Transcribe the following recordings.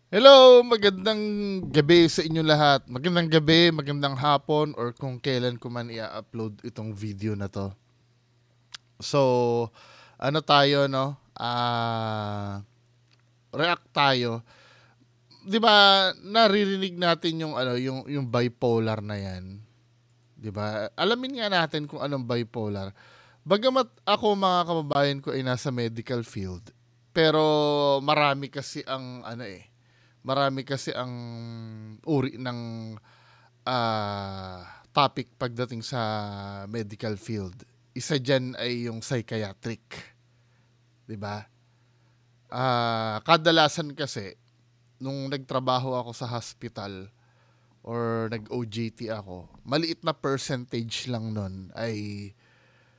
Hello, magandang gabi sa inyo lahat. Magandang gabi, magandang hapon, or kung kailan ko man i-upload itong video na to. So, ano tayo, no? React tayo. 'Di ba, naririnig natin yung yung bipolar na 'yan. 'Di ba? Alamin nga natin kung anong bipolar. Bagamat ako, mga kababayan ko, ay nasa medical field, pero marami kasi ang uri ng topic pagdating sa medical field. Isa dyan ay yung psychiatric, 'di ba? Kadalasan kasi nung nagtrabaho ako sa hospital or nag-OJT ako, maliit na percentage lang nun ay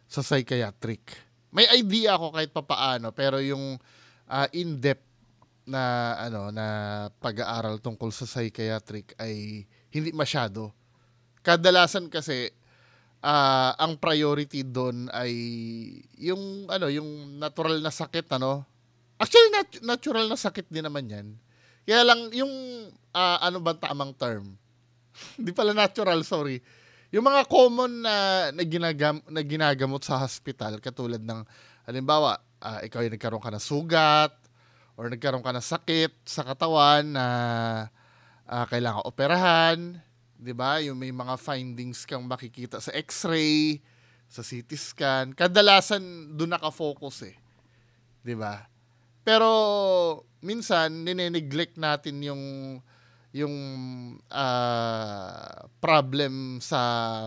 sa psychiatric. May idea ako kahit papaano, pero yung in-depth na na pag-aaral tungkol sa psychiatric ay hindi masyado. Kadalasan kasi ang priority doon ay yung natural na sakit, ano. Actually, natural na sakit din naman 'yan. Kaya lang yung ano ba tamang term? Hindi pala natural, sorry. Yung mga common na ginagamot sa hospital, katulad ng halimbawa, ikaw ay nagkaroon ka ng sugat or nagkaroon ka ng sakit sa katawan na kailangan operahan, 'di ba? Yung may mga findings kang makikita sa X-ray, sa CT scan, kadalasan doon naka-focus, 'di ba? Pero minsan nine-neglect natin yung problem sa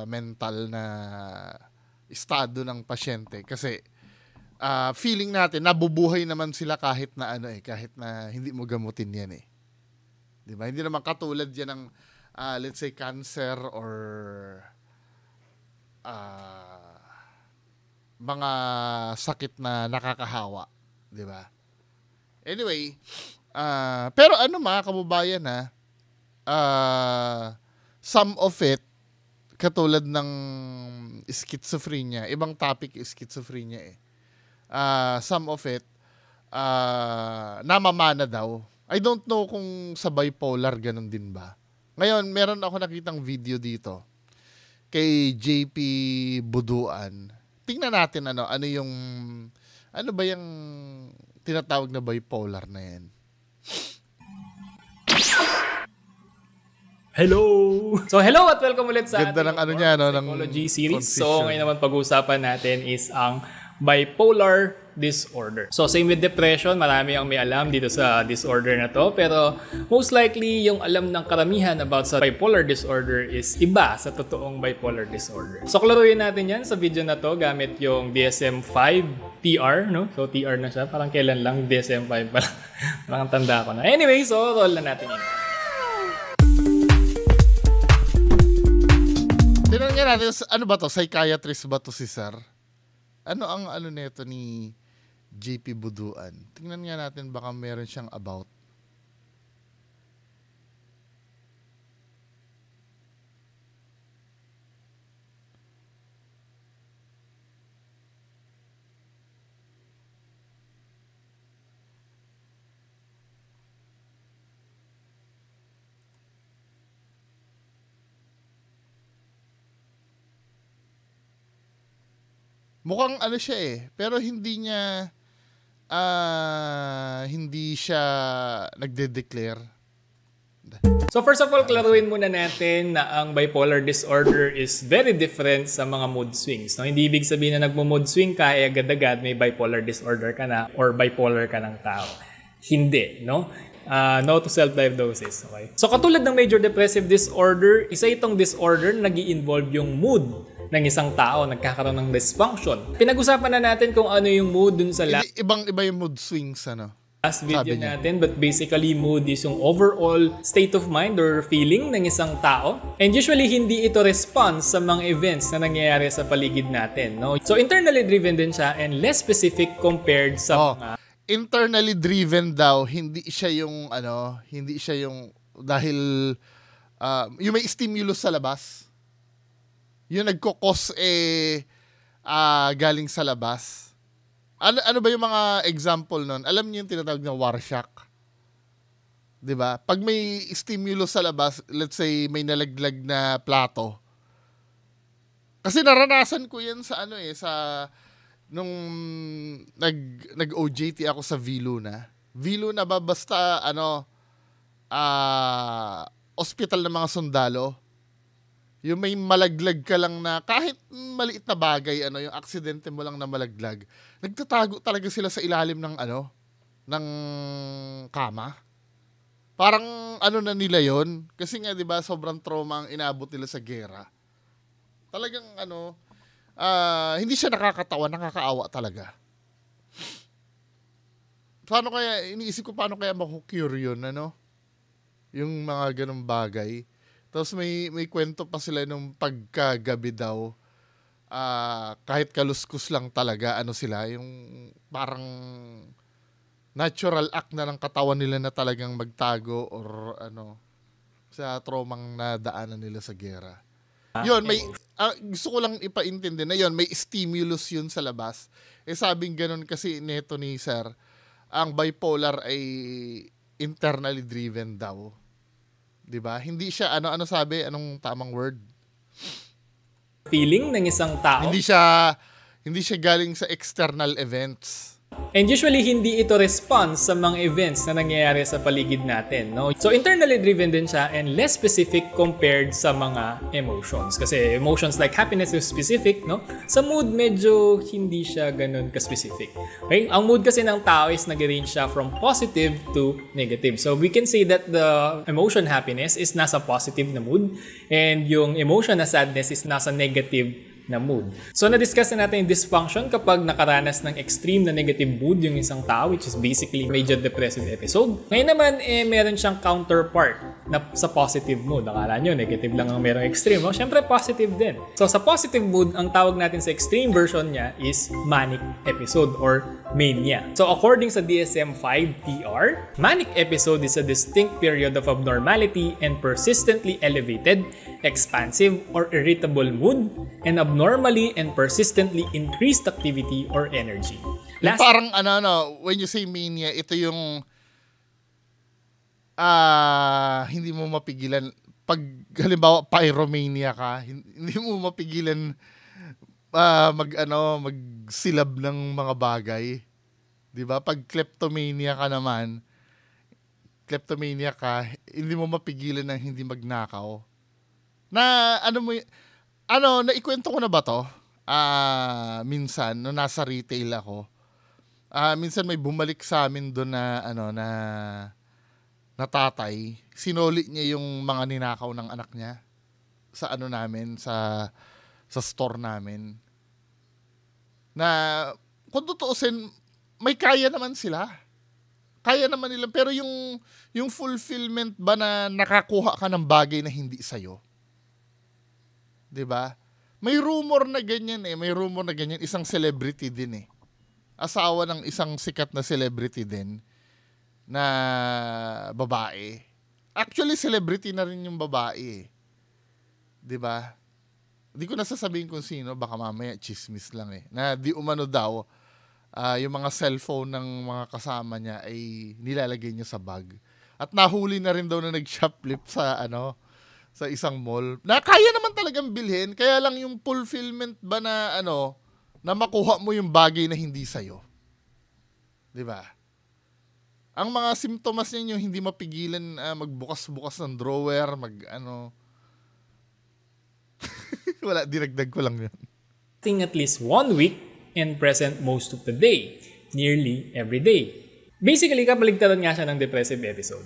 mental na estado ng pasyente, kasi feeling natin nabubuhay naman sila kahit na kahit na hindi mo gamutin 'yan, 'di ba? Hindi naman katulad 'yan ng let's say cancer or ah, mga sakit na nakakahawa, 'di ba? Anyway, pero mga kababayan, some of it, katulad ng schizophrenia, ibang topic is schizophrenia, some of it namamana daw. I don't know kung sa bipolar ganun din ba. Ngayon, meron ako nakitang video dito kay JP Buduan. Tingnan natin ano ba yung tinatawag na bipolar na yan. Hello! So hello at welcome ulit sa Ganda ng niya, no, ng psychology series. transition. So ngayon naman pag-uusapan natin is ang bipolar disorder. So same with depression, marami ang may alam dito sa disorder na to, pero most likely yung alam ng karamihan about sa bipolar disorder is iba sa totoong bipolar disorder. So klaruhin natin yan sa video na to gamit yung DSM-5 TR, no? So TR na siya, parang kailan lang DSM-5 pa lang. Parang tanda ko na. Anyway, so roll na natin yun. Tingnan nga natin, ano ba to? Psychiatrist ba to si Sir? Ano ang nito ni JP Buduan? Tingnan nga natin, baka meron siyang about. Mukhang siya pero hindi siya nagde-declare. So first of all, klaruin muna natin na ang bipolar disorder is very different sa mga mood swings. No? Hindi ibig sabihin na nagmo-mood swing ka, agad-agad may bipolar disorder ka na or bipolar ka ng tao. Hindi, no? No to self-diagnosis. Okay? So katulad ng major depressive disorder, isa itong disorder na nag-i-involve yung mood ng isang tao, nagkakaroon ng dysfunction. Pinag-usapan na natin kung ano yung mood dun sa Ibang-iba yung mood swings, last video natin, but basically mood is yung overall state of mind or feeling ng isang tao. And usually hindi ito response sa mga events na nangyayari sa paligid natin, no? So internally driven din siya and less specific compared sa mga internally driven daw, hindi siya yung dahil yung may stimulus sa labas. Yung nagkokos galing sa labas. Ano ba yung mga example nun? Alam niyo yung tinatawag na war shock? 'Di ba? Pag may stimulus sa labas, let's say may nalaglag na plato. Kasi naranasan ko 'yan sa sa nung nag-OJT ako sa V-Luna. V-Luna ba basta ospital ng mga sundalo. Yung may malaglag ka lang na kahit maliit na bagay, yung aksidente mo lang na malaglag. Nagtatago talaga sila sa ilalim ng ng kama. Parang na nila yon kasi nga 'di ba sobrang trauma ang inabot nila sa giyera. Talagang hindi siya nakakatawa, nakakaawa talaga. Paano kaya iniisip ko paano kaya maku-cure yun, yung mga ganung bagay. Tapos may kwento pa sila nung pagkagabi daw, kahit kaluskus lang talaga, sila, yung parang natural act na ng katawan nila na talagang magtago or sa traumang nadaanan nila sa giyera. Yun, may gusto ko lang ipaintindi na yun, may stimulus yun sa labas. Sabing ganun kasi neto ni Sir, ang bipolar ay internally driven daw. 'Di ba? Hindi siya sabi, anong tamang word? Feeling ng isang tao. Hindi siya galing sa external events. And usually, hindi ito response sa mga events na nangyayari sa paligid natin, no? So, internally driven din siya and less specific compared sa mga emotions. Kasi emotions like happiness is specific, no? Sa mood, medyo hindi siya ganun ka-specific. Okay? Ang mood kasi ng tao is nag-range siya from positive to negative. So, we can say that the emotion happiness is nasa positive na mood and yung emotion na sadness is nasa negative na mood. So, na-discuss na natin yung dysfunction kapag nakaranas ng extreme na negative mood yung isang tao, which is basically major depressive episode. Ngayon naman, meron siyang counterpart na sa positive mood. Akala nyo, negative lang ang merong extreme. Siyempre, positive din. So, sa positive mood, ang tawag natin sa extreme version niya is manic episode or mania. So, according sa DSM-5-TR, manic episode is a distinct period of abnormality and persistently elevated, expansive, or irritable mood and abnormally and persistently increased activity or energy. Parang when you say mania, ito yung hindi mo mapigilan. Pag halimbawa pyromania ka, hindi mo mapigilan magsilab ng mga bagay. 'Di ba? Pag kleptomania ka, hindi mo mapigilan ng hindi magnakaw. Na naikwento ko na ba to? Minsan, nung nasa retail ako, minsan may bumalik sa amin doon na tatay. Sinuli niya yung mga ninakaw ng anak niya sa namin, sa store namin. Na, kung tutuusin, may kaya naman sila. Kaya naman nila. Pero yung fulfillment ba na nakakuha ka ng bagay na hindi sa'yo? 'Di ba? May rumor na ganyan isang celebrity din asawa ng isang sikat na celebrity din na babae. Actually celebrity na rin yung babae. 'Di ba? Hindi ko na sasabihin kung sino, baka mamaya chismis lang na di umano daw yung mga cellphone ng mga kasama niya ay nilalagay niya sa bag. At nahuli na rin daw na nag-shoplift sa sa isang mall. Na kaya naman talagang bilhin, kaya lang yung fulfillment ba na na makuha mo yung bagay na hindi sa'yo. 'Di ba? Ang mga simptomas niyo hindi mapigilan magbukas-bukas ng drawer, wala, dinagdag ko lang yun. At least 1 week and present most of the day, nearly every day. Basically, kabaligtaran nga siya ng depressive episode.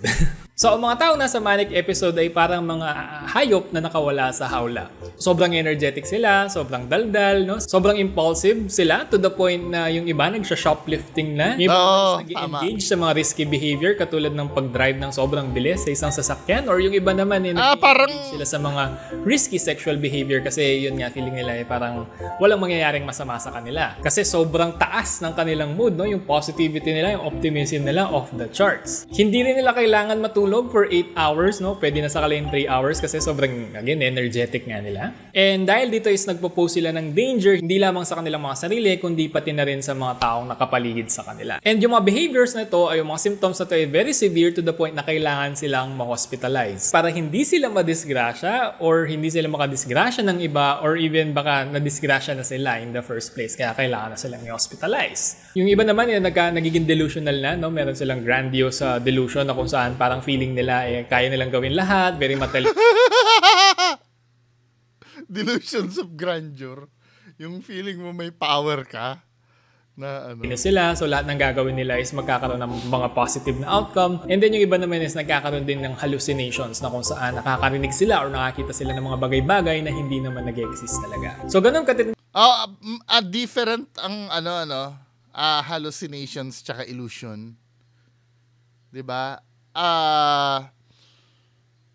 So, ang mga tao nasa manic episode ay parang mga hayop na nakawala sa hawla. Sobrang energetic sila, sobrang daldal, no? Sobrang impulsive sila to the point na yung iba nagsha-shoplifting na. Yung iba nag-engage sa mga risky behavior katulad ng pag-drive ng sobrang bilis sa isang sasakyan, or yung iba naman nag-engage sila sa mga risky sexual behavior kasi yun nga, feeling nila parang walang mangyayaring masama sa kanila. Kasi sobrang taas ng kanilang mood, no? Yung positivity nila, yung optimism nila off the charts. Hindi rin nila kailangan matulog nakatulog for 8 hours, no? Pwede na sakalin 3 hours kasi sobrang, again, energetic nga nila. And dahil dito is nagpo-pose sila ng danger, hindi lamang sa kanilang mga sarili, kundi pati na rin sa mga taong nakapaligid sa kanila. And yung mga behaviors na ito, ay yung mga symptoms na ito ay very severe to the point na kailangan silang ma-hospitalize. Para hindi sila madisgrasya or hindi sila makadisgrasya ng iba or even baka nadisgrasya na sila in the first place. Kaya kailangan na silang i-hospitalize. Yung iba naman yung nagiging delusional na, no? Meron silang grandiose delusion na kung saan parang feeling nila kaya nilang gawin lahat, very material. Delusions of grandeur. Yung feeling mo may power ka na ano. Sila, so lahat ng gagawin nila is magkakaroon ng mga positive na outcome. And then yung iba naman is nagkakaroon din ng hallucinations na kung saan nakakarinig sila or nakakita sila ng mga bagay-bagay na hindi naman nag-exist talaga. So ganun different ang hallucinations tsaka illusion. 'Di ba?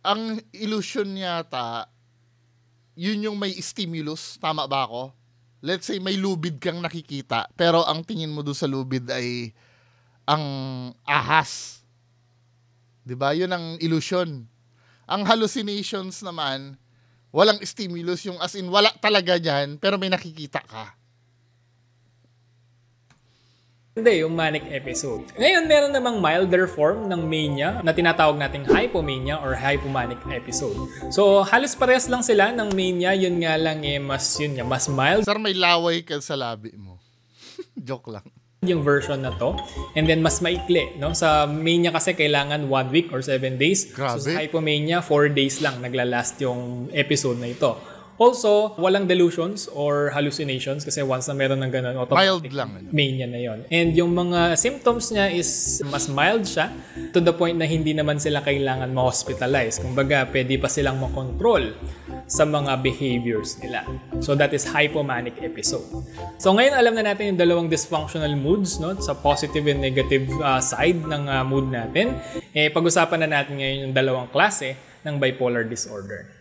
Ang illusion yata yun yung may stimulus, tama ba ako? Let's say may lubid kang nakikita, pero ang tingin mo doon sa lubid ay ang ahas. 'Di ba? Yun ang illusion. Ang hallucinations naman, walang stimulus, yung as in wala talaga diyan, pero may nakikita ka. Hindi, yung manic episode. Ngayon, meron namang milder form ng mania na tinatawag nating hypomania or hypomanic episode. So, halos parehas lang sila ng mania, yun nga lang mas mild. Sir, may laway ka sa labi mo. Joke lang. Yung version na to. And then, mas maikli. No? Sa mania kasi kailangan 1 week or 7 days. Grabe. So, sa hypomania, 4 days lang naglalast yung episode na ito. Also, walang delusions or hallucinations kasi once na meron ng ganun, automatic mild lang. Mania na yon. And yung mga symptoms niya is mas mild siya to the point na hindi naman sila kailangan ma-hospitalize. Kumbaga, pwede pa silang makontrol sa mga behaviors nila. So that is hypomanic episode. So ngayon alam na natin yung dalawang dysfunctional moods, no? Sa positive and negative side ng mood natin. Pag-usapan na natin ngayon yung dalawang klase ng bipolar disorder.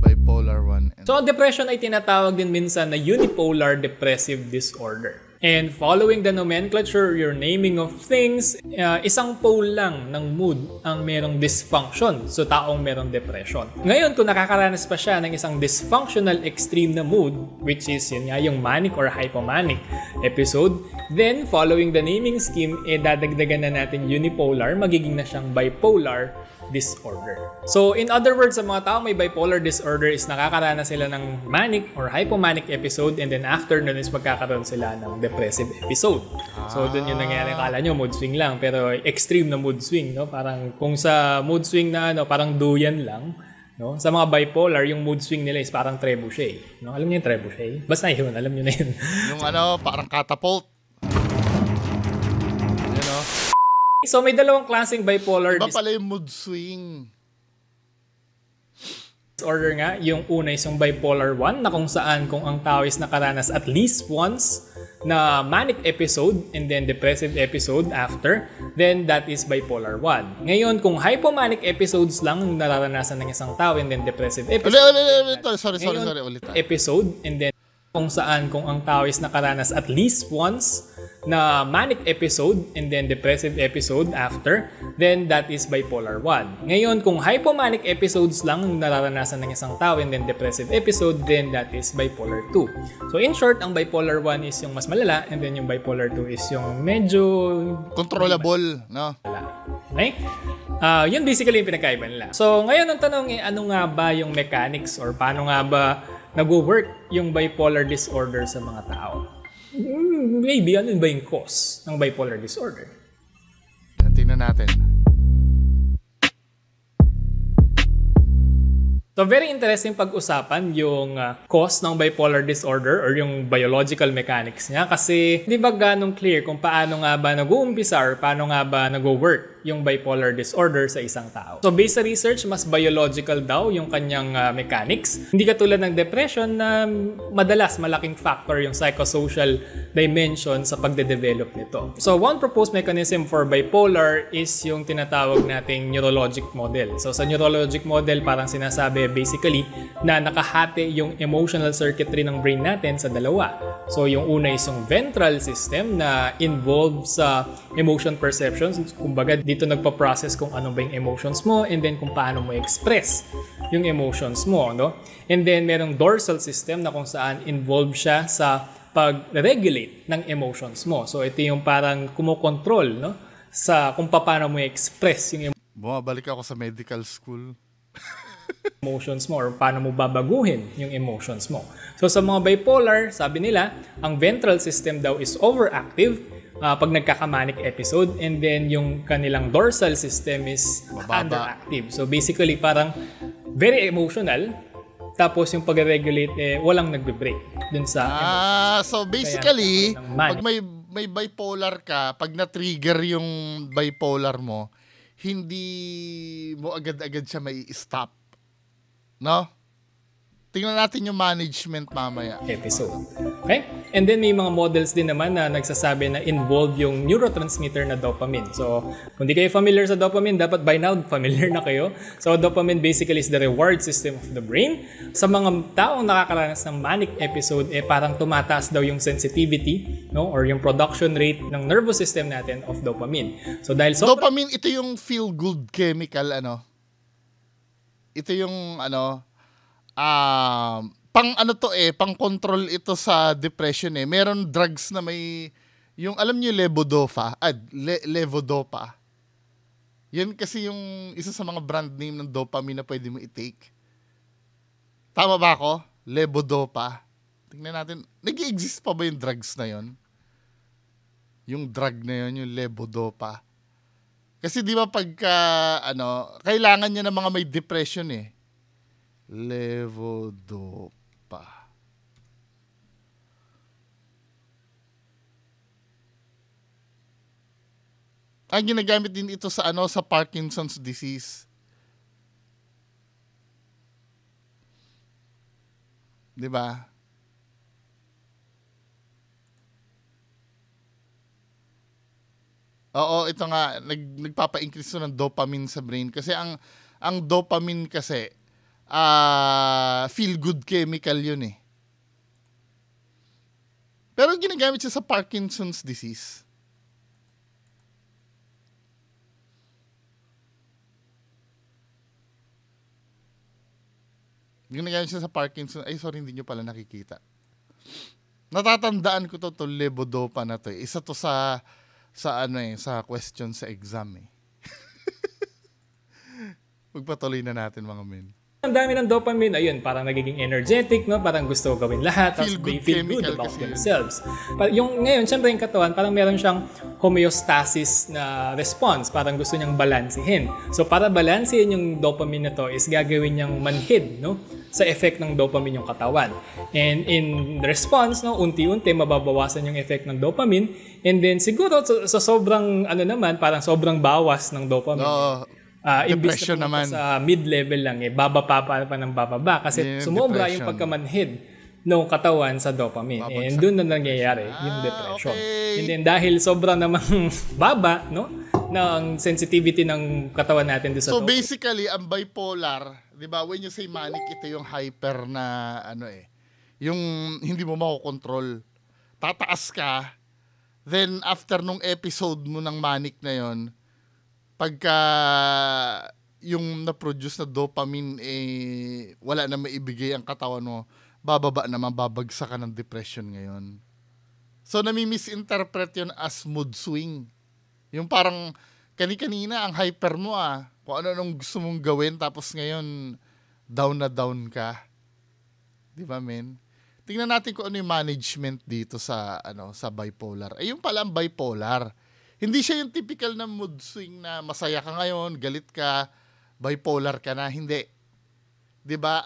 Bipolar 1. So, ang depression ay tinatawag din minsan na unipolar depressive disorder. And following the nomenclature, your naming of things, isang pole lang ng mood ang merong dysfunction. So, taong merong depression. Ngayon, kung nakakaranas pa siya ng isang dysfunctional extreme na mood, which is yun nga yung manic or hypomanic episode, then following the naming scheme, dadagdagan na natin unipolar, magiging na siyang bipolar disorder. So, in other words, sa mga tao may bipolar disorder is nakakaranas sila ng manic or hypomanic episode and then after nun is magkakaroon sila ng depressive episode. So, dun yung nangyari. Kala nyo, mood swing lang. Pero extreme na mood swing, no? Parang kung sa mood swing na parang duyan lang, no? Sa mga bipolar, yung mood swing nila is parang trebuchet. No? Alam niyo yung trebuchet? Basta yun, alam niyo na yun. Yung parang catapult. So, may dalawang klaseng bipolar Iba pala yung mood swing. Disorder nga. Yung una is yung bipolar 1 na kung saan kung ang tao is nakaranas at least once na manic episode and then depressive episode after, then that is bipolar 1. Ngayon, kung hypomanic episodes lang nararanasan ng isang tao and then depressive episode. Sorry, ulit. Episode and then kung saan kung ang tao is nakaranas at least once na manic episode and then depressive episode after, then that is bipolar 1. Ngayon, kung hypomanic episodes lang nararanasan ng isang tao and then depressive episode, then that is bipolar 2. So in short, ang bipolar 1 is yung mas malala and then yung bipolar 2 is yung medyo controllable, no? Okay? Yun basically yung pinagkaiba nila. So ngayon ang tanong ano nga ba yung mechanics or paano nga ba nag-work yung bipolar disorder sa mga tao? Maybe ano ba yung cause ng bipolar disorder? Tingnan natin. So very interesting pag-usapan yung cause ng bipolar disorder or yung biological mechanics niya kasi hindi ba ganong clear kung paano nga ba nag-uumpisa or paano nga ba nag-work yung bipolar disorder sa isang tao. So based sa research, mas biological daw yung kanyang mechanics. Hindi katulad ng depression na madalas malaking factor yung psychosocial dimension sa pagde-develop nito. So one proposed mechanism for bipolar is yung tinatawag nating neurologic model. So sa neurologic model, parang sinasabi basically na nakahati yung emotional circuitry ng brain natin sa dalawa. So yung una is yung ventral system na involved sa emotion perceptions. Kumbaga dito nagpa-process kung ano ba yung emotions mo and then kung paano mo express yung emotions mo, no? And then merong dorsal system na kung saan involved siya sa pag-regulate ng emotions mo. So ito yung parang kumokontrol, no? Sa kung paano mo express yung Bumabalik ako sa medical school. emotions mo or paano mo babaguhin yung emotions mo. So sa mga bipolar, sabi nila, ang ventral system daw is overactive pag nagkakamanic episode and then yung kanilang dorsal system is underactive. So basically parang very emotional tapos yung pag-regulate walang nagbe-break dun sa emotions. So basically, pag may bipolar ka, pag na-trigger yung bipolar mo, hindi mo agad-agad siya may stop. No? Tingnan natin yung management mamaya. Episode. Okay? And then may mga models din naman na nagsasabi na involve yung neurotransmitter na dopamine. So, kung di kayo familiar sa dopamine, dapat by now familiar na kayo. So, dopamine basically is the reward system of the brain. Sa mga taong nakakaranas ng manic episode, parang tumataas daw yung sensitivity, no? Or yung production rate ng nervous system natin of dopamine. So, dahil dopamine, ito yung feel-good chemical, ito yung pang control ito sa depression Meron drugs na may yung alam niyo levodopa, levodopa. Yan kasi yung isa sa mga brand name ng dopamine na pwede mo i-take. Tama ba ako? Levodopa. Tingnan natin, nag-i-exist pa ba yung drugs na yon? Yung drug na yon, yung levodopa. Kasi di ba pagka, kailangan niya ng mga may depression Levodopa. Ang ginagamit din ito sa sa Parkinson's disease. Di ba? Oo, ito nga, nagpapa-increase ng dopamine sa brain. Kasi ang dopamine kasi, feel-good chemical yun Pero ginagamit siya sa Parkinson's disease. Ginagamit siya sa Parkinson's. Ay, sorry, hindi nyo pala nakikita. Natatandaan ko to levodopa na to. Isa to sa question sa exam Magpatuloy na natin mga men. Ang dami ng dopamine, ayun, parang nagiging energetic, no? Parang gusto gawin lahat, tapos they feel good about themselves. Yung ngayon, syempre yung katawan, parang meron siyang homeostasis na response, parang gusto niyang balansehin. So para balansehin yung dopamine na to is gagawin niyang manhid, no? Sa effect ng dopamine yung katawan. And in response, no, unti-unti mababawasan yung effect ng dopamine, and then siguro sa sobrang parang sobrang bawas ng dopamine. Depression naman. Sa mid-level lang bababa pa ng bababa kasi sumobra yung pagkamanhid ng katawan sa dopamine. Babagsak. And doon na nangyayari yung depression. Okay. And then dahil sobrang namang baba, no, ng sensitivity ng katawan natin doon sa dopamine. So basically, ang bipolar, 'di ba, when you say manic, ito yung hyper na yung hindi mo makokontrol. Tataas ka, then after nung episode mo ng manic na 'yon, pagka yung na-produce na dopamine wala na maibigay ang katawan mo, bababa naman, babagsak ka ng depression ngayon. So nami-misinterpret yun as mood swing. Yung parang kani-kanina ang hyper mo kung ano gusto mong gawin, tapos ngayon down na down ka. Di ba, men? Tingnan natin kung ano yung management dito sa sa bipolar. Yung pala ang bipolar. Hindi siya yung typical na mood swing na masaya ka ngayon, galit ka, bipolar ka na. Hindi. 'Di ba?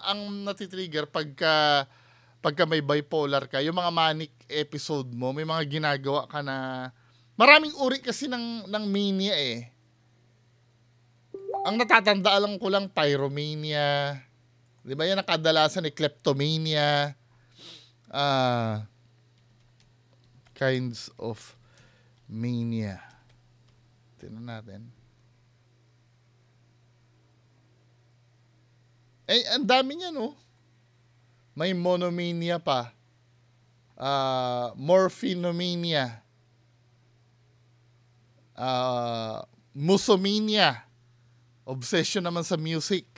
Ang natitrigger pagka may bipolar ka, yung mga manic episode mo, may mga ginagawa ka na maraming uri kasi ng mania ang natatandaan lang ko lang pyromania. 'Di ba yan ang kadalasan kleptomania. Kinds of mania. Tingnan natin. Ang dami niya, no? May monomania pa. Morphinomania. Musomania. Obsession naman sa music.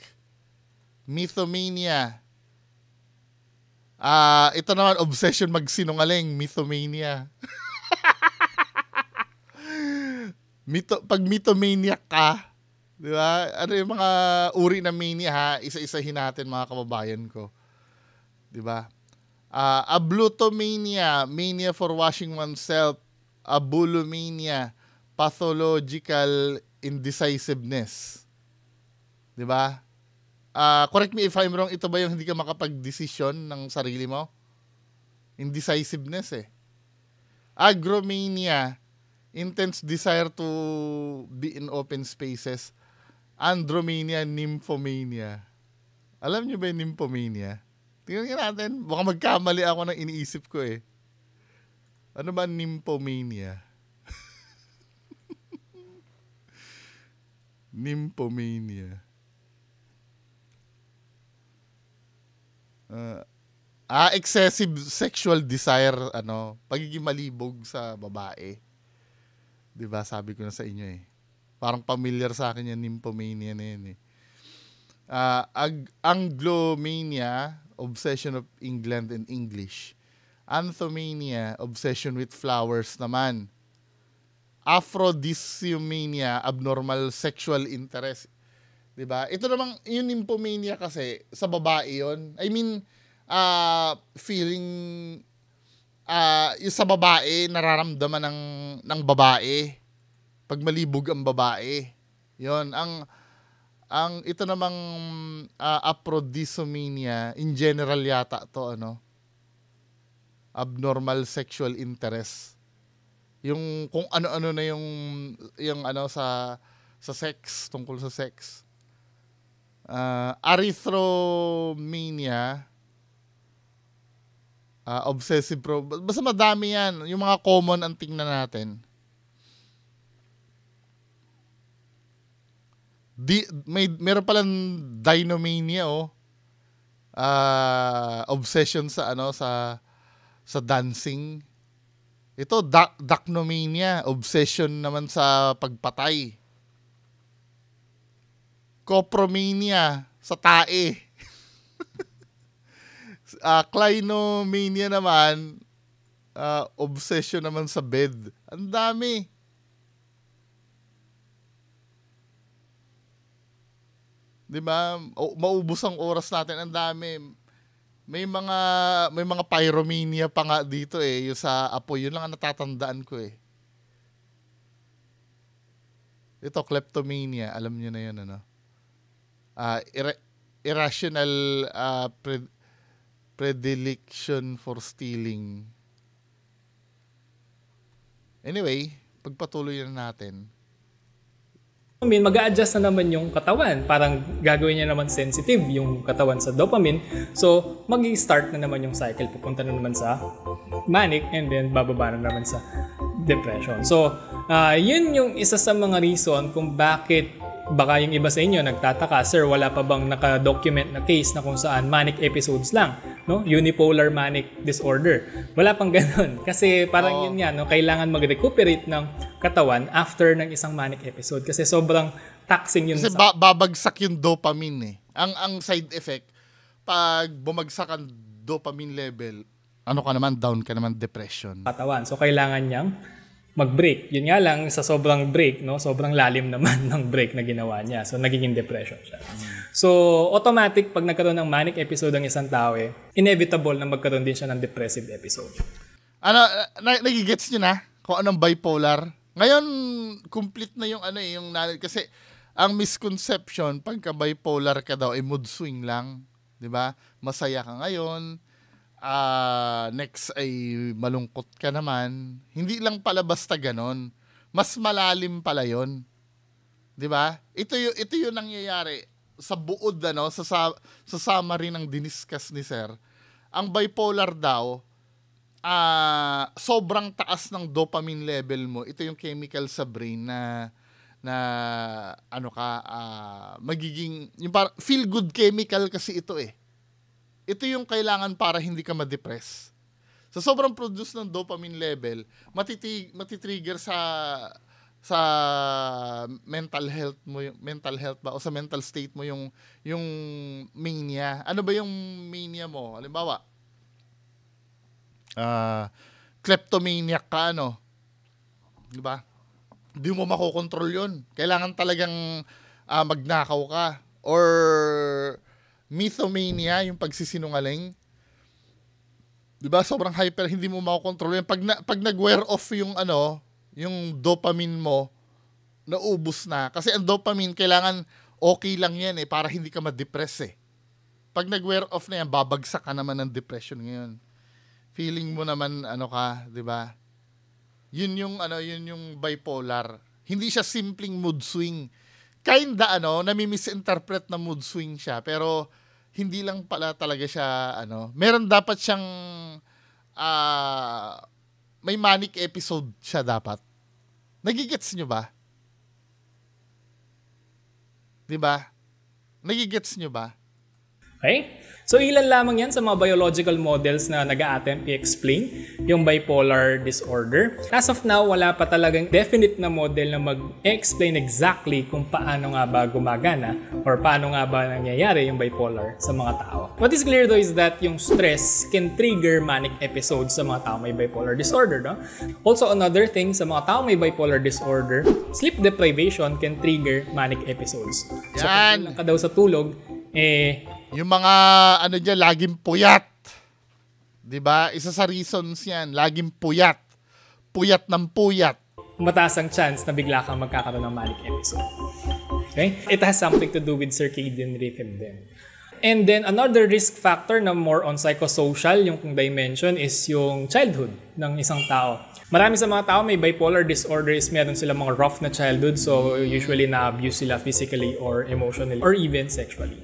Mythomania. Ito naman, obsession magsinungaling. Mythomania. Pag mythomania ka, di ba? Ano yung mga uri ng mania, ha? Isa-isahin natin, mga kababayan ko. Di ba? Ablutomania, mania for washing oneself. Abulomania, pathological indecisiveness. Di ba? Correct me if I'm wrong, ito ba yung hindi ka makapag-desisyon ng sarili mo? Indecisiveness eh. Agromania, intense desire to be in open spaces. Andromania, nymphomania. Alam niyo ba yung nymphomania? Tingnan natin. Baka magkamali ako ng iniisip ko eh. Ano ba nymphomania? Nymphomania. Excessive sexual desire, pagiging malibog sa babae. 'Di ba? Sabi ko na sa inyo eh. Parang familiar sa akin yung nymphomania na yun eh. Anglomania, obsession of England and English. Anthomania, obsession with flowers naman. Aphrodisiomania, abnormal sexual interest. 'Di ba? Ito namang yung nymphomania kasi sa babae 'yon. I mean, feeling yung sa babae nararamdaman ng babae pag malibog ang babae. 'Yon ang ito namang aphrodisiomania in general yata to abnormal sexual interest. Yung kung ano-ano na yung sa sex, tungkol sa sex. Arithmomania, obsessive basta madami yan. Yung mga common ang tingnan natin. Meron palang dinomania obsession sa sa dancing. Ito dacnomania, obsession naman sa pagpatay. Copromania sa tae. Clinomania naman, obsession naman sa bed. Ang dami. Di ba? Maubos ang oras natin. Ang dami. May mga pyromania pa nga dito eh. Yung sa apoy. Yun lang ang natatandaan ko eh. Ito, kleptomania. Alam niyo na yun, irrational predilection for stealing. Anyway, pagpatuloy na natin. Mag-a-adjust na naman yung katawan. Parang gagawin niya naman sensitive yung katawan sa dopamine. So, mag-i-start na naman yung cycle. Pupunta na naman sa manic and then bababa na naman sa depression. So, yun yung isa sa mga reason kung bakit baka yung iba sa inyo nagtataka, sir, wala pa bang naka-document na case na kung saan manic episodes lang, no? Unipolar manic disorder. Wala pang ganun. Kasi parang yun nga, kailangan mag-recuperate ng katawan after ng isang manic episode. Kasi sobrang taxing yun. Kasi babagsak yung dopamine eh. Ang side effect, pag bumagsak ang dopamine level, down ka naman, depression. Katawan. So, kailangan niyang mag-break. Yun nga lang, sa sobrang break, sobrang lalim naman ng break na ginawa niya. So, nagiging depression siya. So, automatic, pag nagkaroon ng manic episode ang isang tao, inevitable na magkaroon din siya ng depressive episode. Nagigets nyo na kung anong bipolar? Ngayon, complete na yung yung knowledge. Kasi, ang misconception, pagka bipolar ka daw, mood swing lang. 'Di ba? Masaya ka ngayon, next ay malungkot ka naman. Hindi lang pala basta ganon. Mas malalim pala yon. 'Di ba? Ito yung nangyayari sa buod sa summary ng diniscuss ni Sir. Ang bipolar daw, sobrang taas ng dopamine level mo. Ito yung chemical sa brain na magiging yung feel good chemical kasi ito eh. Ito yung kailangan para hindi ka ma-depress. Sa sobrang produce ng dopamine level, matitrigger sa mental health mo, mental health ba o sa mental state mo yung mania. Ano ba yung mania mo? Halimbawa, kleptomaniac ka, 'di ba? Hindi mo makokontrol 'yon. Kailangan talagang magnakaw ka, or mythomania, yung pagsisinungaling. 'Di ba? Sobrang hyper, hindi mo makokontrol 'yan. Pag nag-wear off yung dopamine mo, naubos na. Kasi ang dopamine, kailangan okay lang yan para hindi ka ma-depress eh. Pag nag-wear off na yan, babagsak ka naman ng depression ngayon. Feeling mo naman, 'di ba? Yun yung bipolar. Hindi siya simpleng mood swing. Kinda, nami-misinterpret na mood swing siya, pero hindi lang pala talaga siya, meron dapat siyang, may manic episode siya dapat. Nagigets nyo ba? Diba? Nagigets nyo ba? Okay? So ilan lamang yan sa mga biological models na nag-a-attempt i-explain yung bipolar disorder. As of now, wala pa talagang definite na model na mag-explain exactly kung paano nga ba gumagana or paano nga ba nangyayari yung bipolar sa mga tao. What is clear though is that yung stress can trigger manic episodes sa mga tao may bipolar disorder. No? Also, another thing sa mga tao may bipolar disorder, sleep deprivation can trigger manic episodes. So kung lang ka daw sa tulog, yung mga dyan, laging puyat. 'Di ba? Isa sa reasons 'yan, laging puyat. Puyat ng puyat. Mataas ang chance na bigla kang magkakaroon ng manic episode. Okay? It has something to do with circadian rhythm din. And then another risk factor na more on psychosocial, yung dimension, is yung childhood ng isang tao. Marami sa mga tao may bipolar disorder is meron sila mga rough na childhood, so usually na-abuse sila physically or emotionally or even sexually.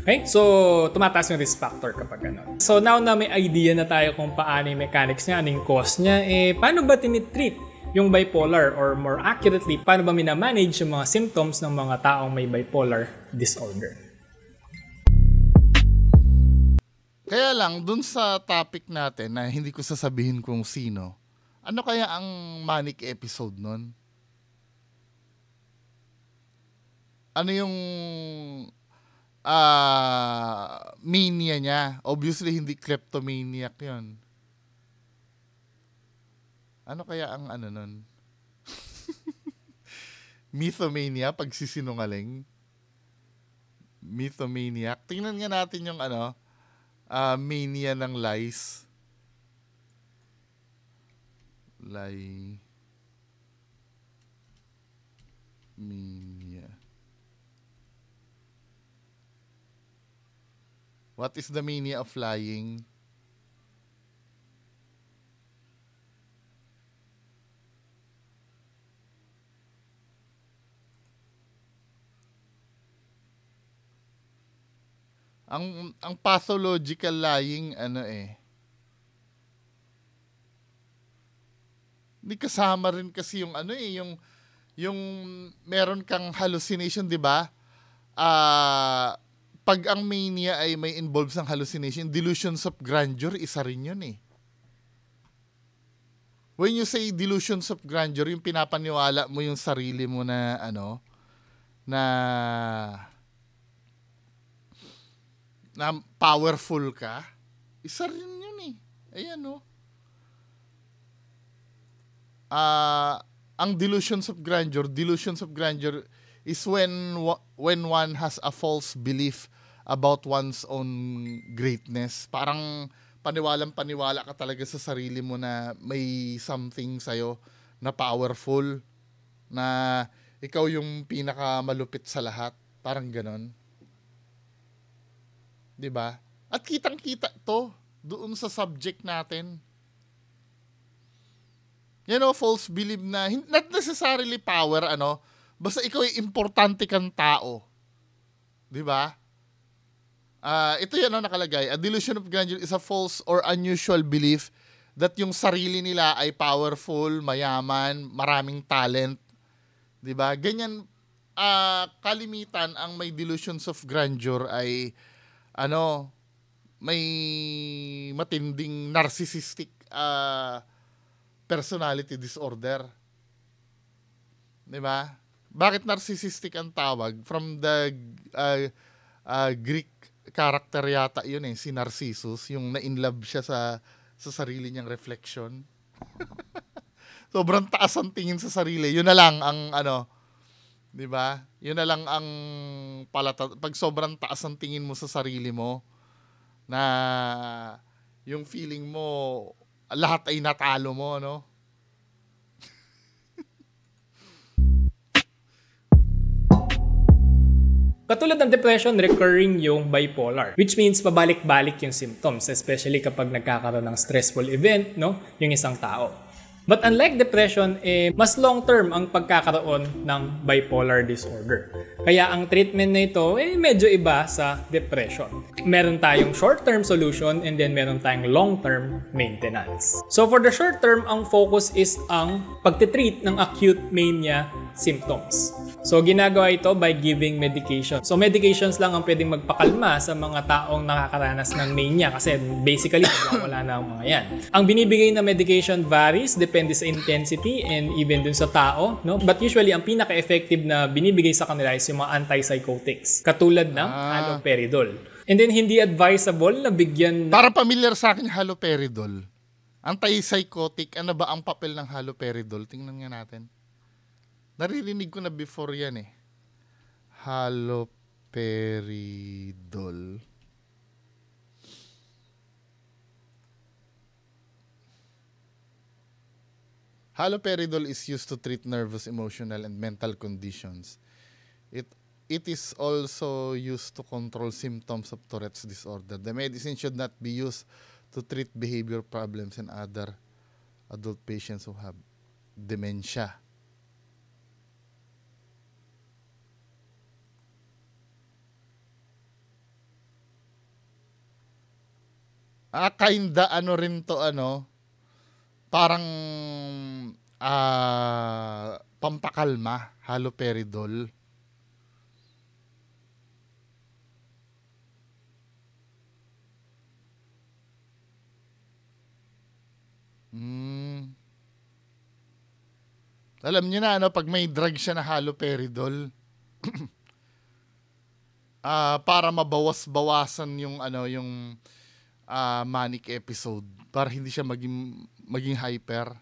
Okay? So, tumataas yung risk factor kapag gano'n. So, now na may idea na tayo kung paano yung mechanics niya, anong cause niya, paano ba tinitreat yung bipolar, or more accurately, paano ba minamanage yung mga symptoms ng mga taong may bipolar disorder? Kaya lang, dun sa topic natin na hindi ko sasabihin kung sino, ano kaya ang manic episode nun? Ano yung mania niya? Obviously, hindi kleptomaniac yun. Ano kaya ang nun? Mythomania, pagsisinungaling? Mythomaniac. Tingnan nga natin yung mania ng lies. Mania. What is the mania of lying? Ang pathological lying, hindi kasama rin kasi yung yung meron kang hallucination, 'di ba? Pag ang mania ay may involves ng hallucination, delusions of grandeur, isa rin yun eh. When you say delusions of grandeur, yung pinapaniwala mo yung sarili mo na na powerful ka, isa rin yun eh. Ayan ang delusions of grandeur is when one has a false belief about one's own greatness. Parang paniwalang-paniwala ka talaga sa sarili mo na may something sa'yo na powerful, na ikaw yung pinakamalupit sa lahat. Parang ganon. 'Di ba? At kitang-kita to doon sa subject natin. False belief na, not necessarily power, Basta ikaw ay importante kang tao. 'Di ba? Ito yan ang nakalagay. A delusion of grandeur is a false or unusual belief that yung sarili nila ay powerful, mayaman, maraming talent. 'Di ba? Ganyan kalimitan ang may delusions of grandeur ay may matinding narcissistic personality disorder. 'Di ba? Bakit narcissistic ang tawag? From the Greek character yata yun si Narcissus, yung na-inlove siya sa sarili niyang reflection. Sobrang taas ang tingin sa sarili. Yun na lang ang 'di ba? Yun na lang ang pag sobrang taas ang tingin mo sa sarili mo na yung feeling mo lahat ay natalo mo, no? Katulad ng depression, recurring yung bipolar, which means pabalik-balik yung symptoms, especially kapag nagkakaroon ng stressful event, no, yung isang tao. But unlike depression, mas long-term ang pagkakaroon ng bipolar disorder. Kaya ang treatment na ito, medyo iba sa depression. Meron tayong short-term solution and then meron tayong long-term maintenance. So for the short-term, ang focus is ang pagtitreat ng acute mania symptoms. So, ginagawa ito by giving medication. So, medications lang ang pwedeng magpakalma sa mga taong nakakaranas ng mania kasi basically, wala na ang mga yan. Ang binibigay na medication varies, depende sa intensity and even dun sa tao, no? But usually, ang pinaka-effective na binibigay sa kanila is yung mga antipsychotics, katulad ng haloperidol. And then, hindi advisable na bigyan Para familiar sa akin, haloperidol. Antipsychotic, ano ba ang papel ng haloperidol? Tingnan nga natin. Naririnig ko na before yan Haloperidol. Haloperidol is used to treat nervous, emotional, and mental conditions. It is also used to control symptoms of Tourette's disorder. The medicine should not be used to treat behavior problems in other adult patients who have dementia. Kinda rin to parang pampakalma, haloperidol. Alam niyo na pag may drug siya na haloperidol, para mabawas-bawasan yung yung manic episode, para hindi siya maging hyper.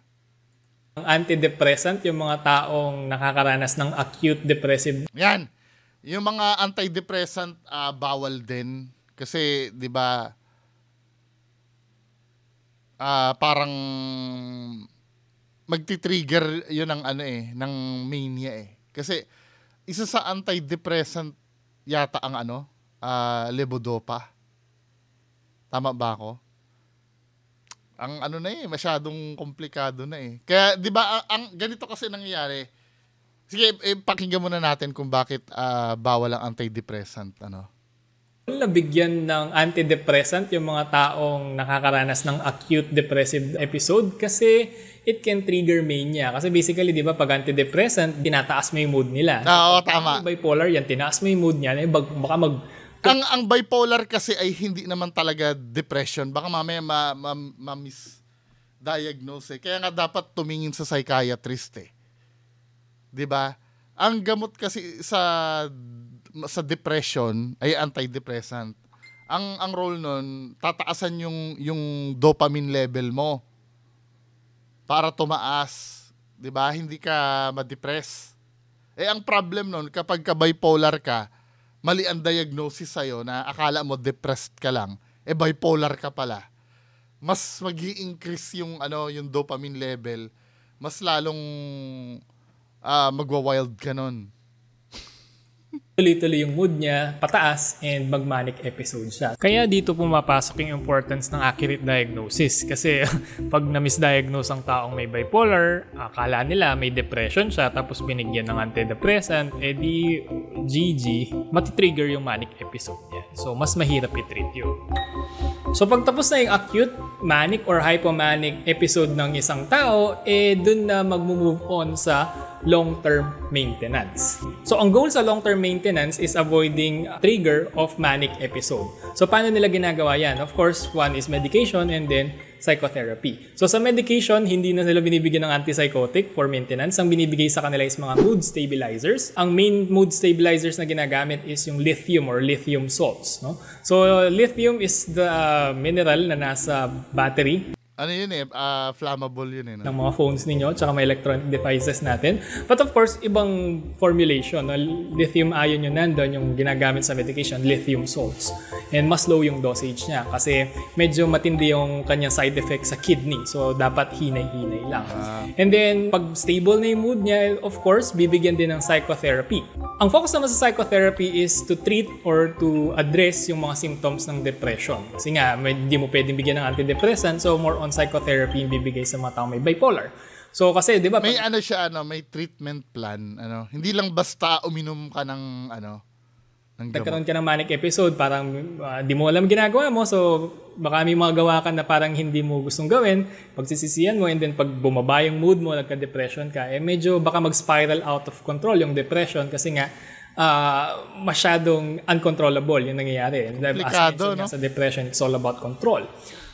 Ang antidepressant, yung mga taong nakakaranas ng acute depressive. Yan. Yung mga antidepressant bawal din kasi 'di ba parang magti-trigger 'yun ng ng mania Kasi isa sa antidepressant yata ang levodopa. Tama ba ako? Ang masyadong komplikado na Kaya 'di ba ang ganito kasi nangyayari. Sige, pakinggan muna natin kung bakit bawal ang antidepressant Nabigyan ng antidepressant yung mga taong nakakaranas ng acute depressive episode kasi it can trigger mania. Kasi basically, di ba, pag antidepressant, tinataas mo yung mood nila. Oo, tama. Bipolar yan, tinaas mo yung mood niya, baka ang bipolar kasi ay hindi naman talaga depression. Baka mamaya ma-misdiagnose. Kaya nga dapat tumingin sa psychiatrist 'Di ba? Ang gamot kasi sa depression ay antidepressant. Ang role nun, tataasan yung dopamine level mo para tumaas, 'di ba? Hindi ka ma-depress. Ang problem nun, kapag ka bipolar ka, mali ang diagnosis sa'yo na akala mo depressed ka lang, bipolar ka pala. Mas mag-i-increase yung dopamine level, mas lalong magwa-wild ka nun. tuloy-tuloy yung mood niya, pataas, and mag-manic episode siya. Kaya dito pumapasok yung importance ng accurate diagnosis. Kasi pag na-misdiagnose ang taong may bipolar, akala nila may depression siya, tapos binigyan ng antidepressant, di GG, matitrigger yung manic episode niya. So, mas mahirap i-treat yun. So, pagtapos na yung acute, manic or hypomanic episode ng isang tao, dun na mag-move on sa long-term maintenance. So, ang goal sa long-term maintenance is avoiding trigger of manic episode. So, paano nila ginagawa yan? Of course, one is medication and then psychotherapy. So, sa medication, hindi na sila binibigyan ng antipsychotic for maintenance. Ang binibigay sa kanila is mga mood stabilizers. Ang main mood stabilizers na ginagamit is yung lithium or lithium salts. No? So, lithium is the mineral na nasa battery ano yun flammable yun ng mga phones ninyo tsaka mga electronic devices natin. But of course, ibang formulation. No? Lithium ion yun nandun, yung ginagamit sa medication, lithium salts. And mas low yung dosage niya kasi medyo matindi yung kanyang side effect sa kidney. So, dapat hinay-hinay lang. And then, pag stable na yung mood niya, of course, bibigyan din ng psychotherapy. Ang focus naman sa psychotherapy is to treat or to address yung mga symptoms ng depression. Kasi nga, hindi mo pwedeng bigyan ng antidepressant, so more on psychotherapy yung bibigay sa mga taong may bipolar. So kasi 'di ba may may treatment plan, hindi lang basta uminom ka ng ng gamot. Nagkaroon ka ng manic episode, parang di mo alam ginagawa mo, so baka may mga gawa ka na parang hindi mo gustong gawin, pagsisisihan mo, and then pag bumaba yung mood mo, nagka-depression ka, medyo baka mag-spiral out of control yung depression kasi nga masyadong uncontrollable yung nangyayari. Komplikado, no? Sa depression, it's all about control.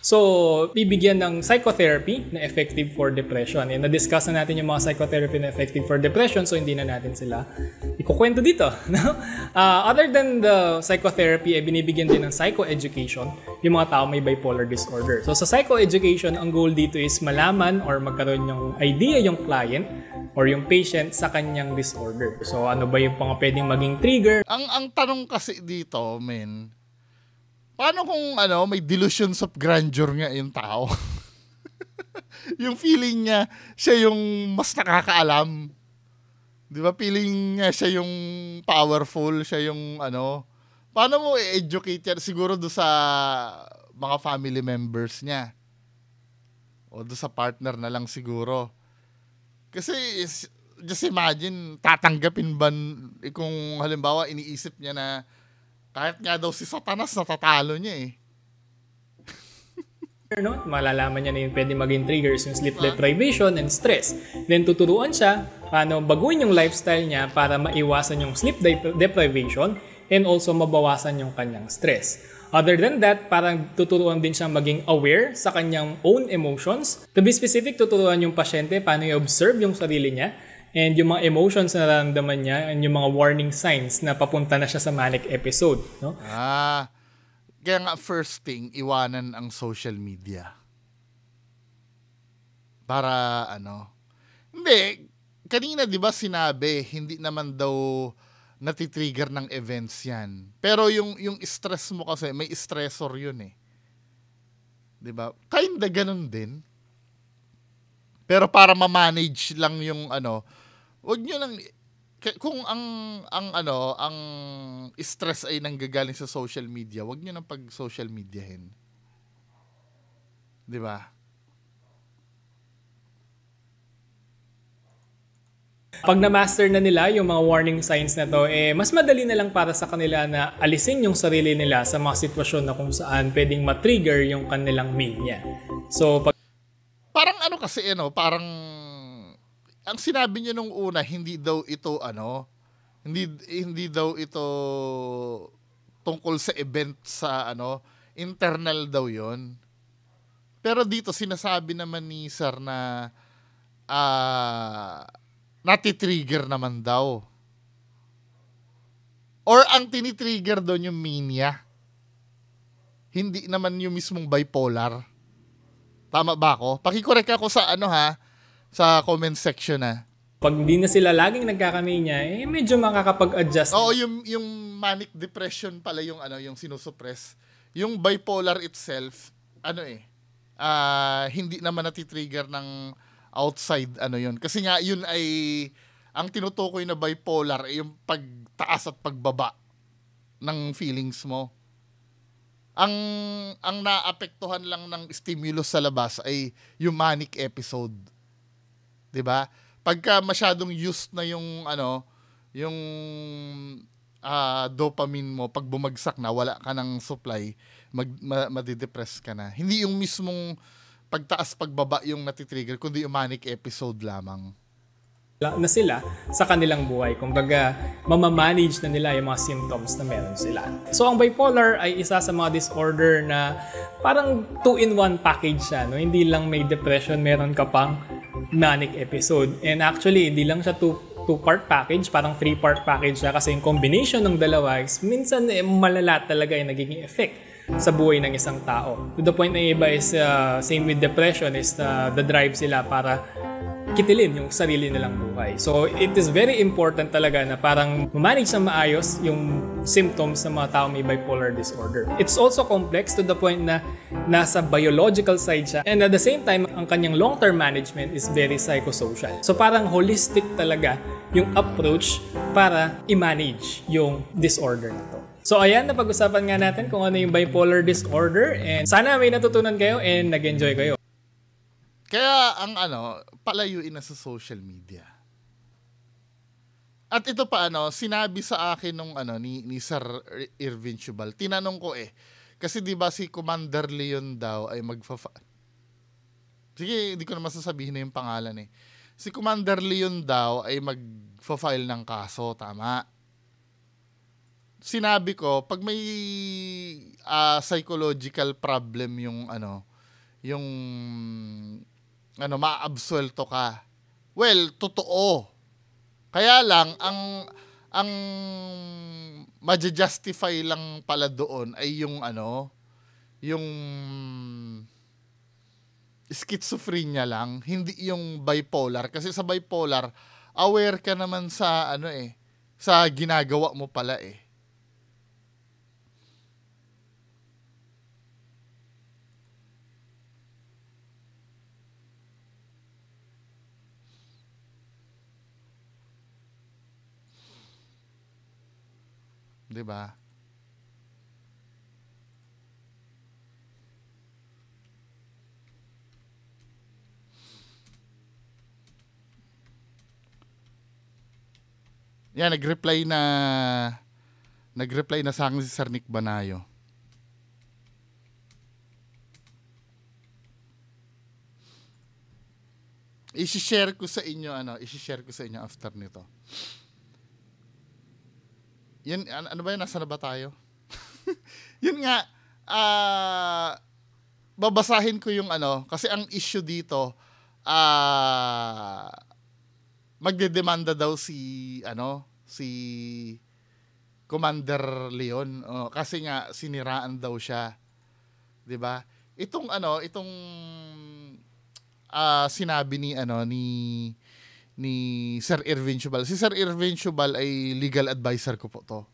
So, bibigyan ng psychotherapy na effective for depression. And na-discuss na natin yung mga psychotherapy na effective for depression, so hindi na natin sila ikukwento dito. No? Other than the psychotherapy, binibigyan din ng psychoeducation yung mga tao may bipolar disorder. So, sa psychoeducation, ang goal dito is malaman or magkaroon yung idea yung client or yung patient sa kanyang disorder. So, ano ba yung mga pwedeng maging trigger? Ang tanong kasi dito, paano kung may delusions of grandeur nga yung tao? Yung feeling niya, siya yung mas nakakaalam. Di ba? Feeling niya, siya yung powerful, siya yung Paano mo i-educate yan? Siguro do sa mga family members niya. O do sa partner na lang siguro. Kasi, just imagine, tatanggapin ba kung halimbawa iniisip niya na kahit nga daw si Satanas natatalo niya No? Malalaman niya na yung pwede maging triggers yung sleep deprivation and stress. Then tuturuan siya paano baguhin yung lifestyle niya para maiwasan yung sleep deprivation and also mabawasan yung kanyang stress. Other than that, parang tuturuan din siyang maging aware sa kanyang own emotions. To be specific, tuturuan yung pasyente paano i-observe yung sarili niya and yung mga emotions na nararamdaman niya and yung mga warning signs na papunta na siya sa manic episode. No? Kaya nga first thing, iwanan ang social media. Para Hindi, kanina 'di ba sinabi, hindi naman daw natitrigger ng events yan. Pero yung stress mo kasi, may stressor yun 'Di ba? Kinda ganun din. Pero para ma-manage lang yung wag nyo lang, kung ang stress ay nanggagaling sa social media, wag nyo nang pag-social mediahin. 'Di ba? Pag na-master na nila yung mga warning signs na to, mas madali na lang para sa kanila na alisin yung sarili nila sa mga sitwasyon na kung saan pwedeng matrigger yung kanilang mania. So, parang kasi, parang ang sinabi niyo nung una, hindi daw ito, hindi daw ito tungkol sa event sa, internal daw yon. Pero dito, sinasabi naman ni Sir na, natitrigger naman daw. Or ang tinitrigger doon yung mania. Hindi naman yung mismong bipolar. Tama ba ako? Pakicorrect ako sa sa comment section Pag hindi na sila laging nagkakamania, medyo makakapag-adjust. Oo, yung manic depression pala yung yung sinusuppress. Yung bipolar itself, hindi naman natitrigger ng outside yun. Kasi nga yun ay ang tinutukoy na bipolar ay yung pagtaas at pagbaba ng feelings mo. Ang naapektuhan lang ng stimulus sa labas ay yung manic episode. 'Di ba? Pagka masyadong used na yung yung dopamine mo, pag bumagsak na, wala ka ng supply, madidepress ka na. Hindi yung mismong pagtaas pagbaba yung natitrigger, kundi yung manic episode lamang na sila sa kanilang buhay. Kumbaga, mamamanage na nila yung mga symptoms na meron sila. So, ang bipolar ay isa sa mga disorder na parang 2-in-1 package siya. No? Hindi lang may depression, meron ka pang manic episode. And actually, hindi lang siya two-part package, parang 3-part package siya kasi yung combination ng dalawa is minsan malala talaga yung nagiging effect sa buhay ng isang tao. To the point na iba is same with depression is the drive sila para kitilin yung sarili nilang buhay. So, it is very important talaga na parang manage na maayos yung symptoms ng mga tao may bipolar disorder. It's also complex to the point na nasa biological side siya. And at the same time, ang kanyang long-term management is very psychosocial. So, parang holistic talaga yung approach para i-manage yung disorder na to. So, ayan, napag-usapan nga natin kung ano yung bipolar disorder. And sana may natutunan kayo and nag-enjoy kayo. Kaya ang palayuin na sa social media. At ito pa sinabi sa akin nung ni Sir Irvin Chubal. Tinanong ko kasi 'di ba si Commander Leon daw ay Sige, hindi ko na masasabihin na yung pangalan Si Commander Leon daw ay magfa-file ng kaso, tama? Sinabi ko, pag may psychological problem yung maabsuelto ka. Well, totoo. Kaya lang ang ma-justify lang pala doon ay yung yung schizophrenia lang, hindi yung bipolar kasi sa bipolar aware ka naman sa sa ginagawa mo pala 'di ba? Yan, nag-reply na sa akin si Sir Nick Banayo. I-share ko sa inyo after nito. Yun, ano ba yun? Nasa na ba tayo? Yun nga, babasahin ko yung kasi ang issue dito, magdedemanda daw si Commander Leon, kasi nga siniraan daw siya. 'Di ba? Itong sinabi ni Sir Irvin Chubal. Si Sir Irvin Chubal ay legal advisor ko po to.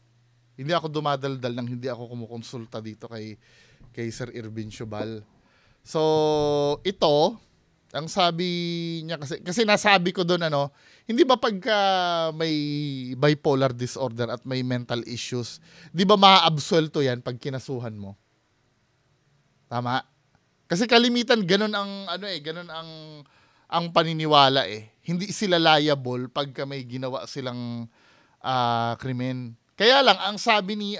Hindi ako dumadaldal nang hindi ako kumukonsulta dito kay Sir Irvin Chubal. So, ito, ang sabi niya kasi nasabi ko doon hindi ba pagka may bipolar disorder at may mental issues, di ba maaabsuelto yan pag kinasuhan mo? Tama? Kasi kalimitan ganun ang paniniwala Hindi sila liable pagka may ginawa silang krimen. Kaya lang ang sabi ni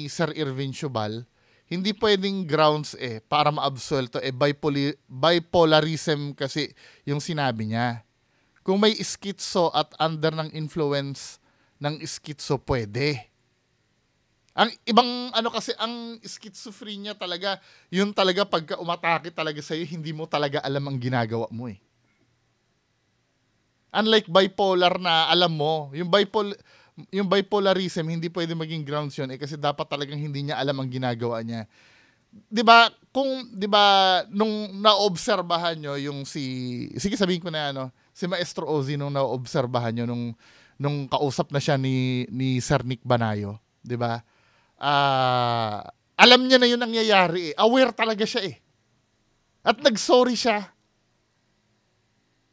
Sir Irvin Chubal, hindi pwedeng grounds para maabsuelto bipolarism kasi yung sinabi niya. Kung may schizo at under ng influence ng schizo, pwede. Ang ibang kasi ang schizophrenia talaga, yun talaga pagka umatake talaga sa'yo, hindi mo talaga alam ang ginagawa mo Unlike bipolar na alam mo, yung bipolarism, hindi pwede maging grounds yun kasi dapat talagang hindi niya alam ang ginagawa niya. 'Di ba? Nung naobserbahan nyo yung sige sabihin ko na si Maestro Ozzy nung naobserbahan nyo nung kausap na siya ni Sir Nick Banayo, 'di ba? Alam niya na yun nangyayari Aware talaga siya At nag-sorry siya.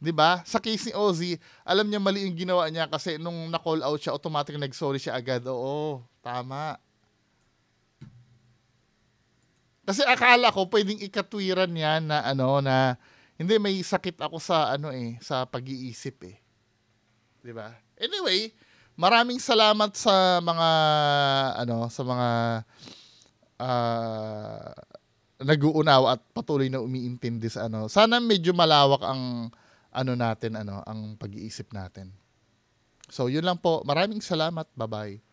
'Di ba? Sa case ni Ozzy, alam niya mali yung ginawa niya kasi nung na-call out siya, automatic nag-sorry siya agad. Oo, tama. Kasi akala ko pwedeng ikatwiran niya na na hindi, may sakit ako sa sa pag-iisip 'Di ba? Anyway, maraming salamat sa mga sa mga ah, nag-uunawa at patuloy na umiintindi sa Sana medyo malawak ang natin ang pag-iisip natin. So, yun lang po. Maraming salamat. Bye-bye.